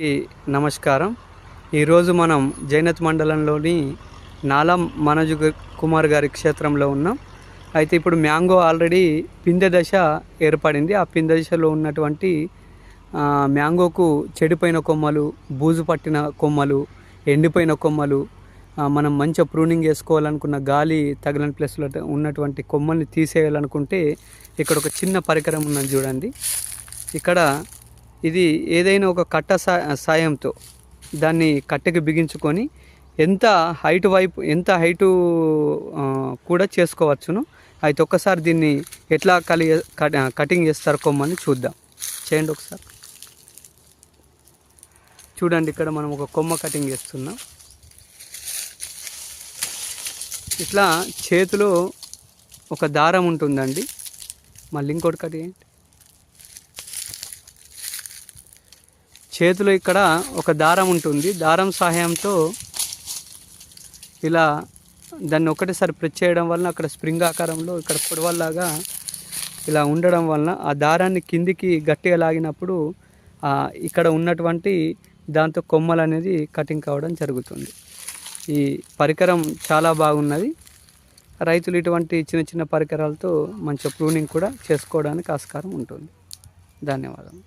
ఈ నమస్కారం. ఈరోజు మనం జైనత్ మండలంలోని నాలం మనోజ్ కుమార్ గారి క్షేత్రంలో ఉన్నాం. అయితే ఇప్పుడు మ్యాంగో ఆల్రెడీ పిందె దశ ఏర్పడింది. ఆ పిందె దశలో ఉన్నటువంటి మ్యాంగోకు చెడిపోయిన కొమ్మలు, బూజు పట్టిన కొమ్మలు, ఎండిపోయిన కొమ్మలు, మనం మంచిగా ప్రూనింగ్ చేసుకోవాలనుకున్న గాలి తగిలిన ప్లేస్లో ఉన్నటువంటి కొమ్మల్ని తీసేయాలనుకుంటే ఇక్కడ ఒక చిన్న పరికరం ఉన్నది చూడండి. ఇక్కడ ఇది ఏదైనా ఒక కట్ట సాయంతో దాన్ని కట్టెకి బిగించుకొని ఎంత హైటు కూడా చేసుకోవచ్చును. అయితే ఒక్కసారి దీన్ని ఎట్లా కటింగ్ చేస్తారు కొమ్మని చూద్దాం. చేయండి ఒకసారి. చూడండి, ఇక్కడ మనం ఒక కొమ్మ కటింగ్ చేస్తున్నాం. ఇట్లా చేతిలో ఒక దారం ఉంటుందండి. మళ్ళీ ఇంకోటి కటింగ్. చేతిలో ఇక్కడ ఒక దారం ఉంటుంది. దారం సహాయంతో ఇలా దాన్ని ఒకటేసారి ప్రెస్ చేయడం వలన అక్కడ స్ప్రింగ్ ఆకారంలో ఇక్కడ పొడవల్లాగా ఇలా ఉండడం వలన ఆ దారాన్ని కిందికి గట్టిగా లాగినప్పుడు ఇక్కడ ఉన్నటువంటి దాంతో కొమ్మలు అనేది కటింగ్ కావడం జరుగుతుంది. ఈ పరికరం చాలా బాగున్నది. రైతులు ఇటువంటి చిన్న చిన్న పరికరాలతో మంచి ప్రూనింగ్ కూడా చేసుకోవడానికి ఆస్కారం ఉంటుంది. ధన్యవాదాలు.